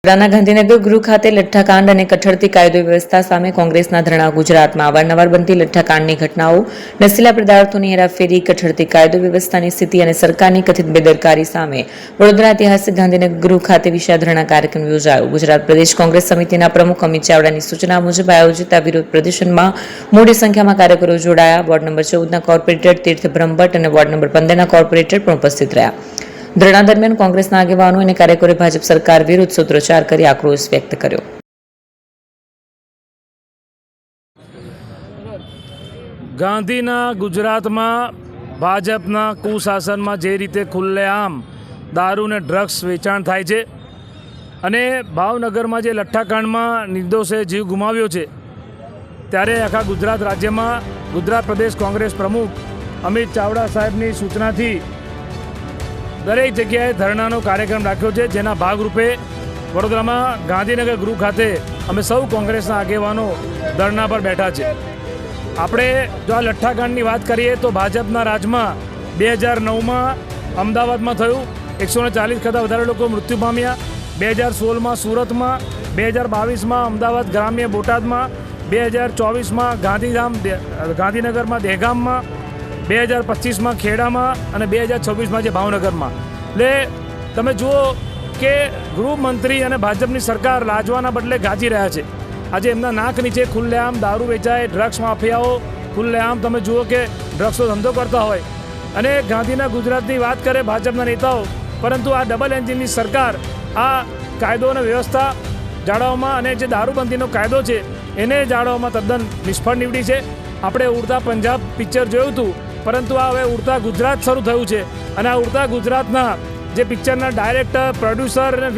વડોદરાના ગાંધીનગર ગૃહ ખાતે લઠ્ઠાકાંડ અને કઠળતી કાયદો વ્યવસ્થા સામે કોંગ્રેસના ધરણા. ગુજરાતમાં અવારનવાર બનતી લઠ્ઠાકાંડની ઘટનાઓ, નશીલા પદાર્થોની હેરાફેરી, કઠળતી કાયદો વ્યવસ્થાની સ્થિતિ અને સરકારની કથિત બેદરકારી સામે વડોદરા ઐતિહાસિક ગાંધીનગર ગૃહ ખાતે વિશાળ ધરણા કાર્યક્રમ યોજાયો. ગુજરાત પ્રદેશ કોંગ્રેસ સમિતિના પ્રમુખ અમિત ચાવડાની સૂચના મુજબ આયોજિત આ વિરોધ પ્રદર્શનમાં મોટી સંખ્યામાં કાર્યકરો જોડાયા. વોર્ડ નંબર 14ના કોર્પોરેટર તીર્થ બ્રહ્મભટ્ટ અને વોર્ડ નંબર 15ના કોર્પોરેટર પણ ઉપસ્થિત રહ્યા. ધરણા દરમિયાન કોંગ્રેસના આગેવાનો અને કાર્યકરોએ ભાજપ સરકાર વિરુદ્ધ સૂત્રોચ્ચાર કરી આક્રોશ વ્યક્ત કર્યો. ગાંધીના ગુજરાતમાં ભાજપના કુશાસનમાં જે રીતે ખુલ્લેઆમ દારૂ અને ડ્રગ્સ વેચાણ થાય છે અને ભાવનગરમાં જે લઠ્ઠાકાંડમાં નિર્દોષે જીવ ગુમાવ્યો છે, ત્યારે આખા ગુજરાત રાજ્યમાં ગુજરાત પ્રદેશ કોંગ્રેસ પ્રમુખ અમિત ચાવડા સાહેબની સૂચનાથી દરેક જગ્યાએ ધરણાનો કાર્યક્રમ રાખ્યો છે, જેના ભાગરૂપે વડોદરામાં ગાંધીનગર ગૃહ ખાતે અમે સૌ કોંગ્રેસના આગેવાનો ધરણા પર બેઠા છે. આપણે જો આ લઠ્ઠાકાંડની વાત કરીએ તો ભાજપના રાજમાં 2009માં અમદાવાદમાં થયું, 140 કરતાં વધારે લોકો મૃત્યુ પામ્યા. 2016માં સુરતમાં, 2022માં અમદાવાદ ગ્રામ્ય બોટાદમાં, 2024માં ગાંધીનગરમાં દહેગામમાં, 2025માં ખેડામાં અને 2026માં છે ભાવનગરમાં. એટલે તમે જુઓ કે ગૃહમંત્રી અને ભાજપની સરકાર લાજવાના બદલે ગાજી રહ્યા છે. આજે એમના નાક નીચે ખુલ્લેઆમ દારૂ વેચાય, ડ્રગ્સ માફિયાઓ ખુલ્લેઆમ તમે જુઓ કે ડ્રગ્સનો ધંધો કરતા હોય અને ગાંધીના ગુજરાતની વાત કરે ભાજપના નેતાઓ, પરંતુ આ ડબલ એન્જિનની સરકાર આ કાયદો અને વ્યવસ્થા જાળવવામાં અને જે દારૂબંધીનો કાયદો છે એને જાળવવામાં તદ્દન નિષ્ફળ નીવડી છે. આપણે ઉડતા પંજાબ પિક્ચર જોયું હતું, પરંતુ આ હવે ઉડતા ગુજરાત શરૂ થયું છે અને આ ઉડતા ગુજરાતના જે પિક્ચરના ડાયરેક્ટર, પ્રોડ્યુસર અને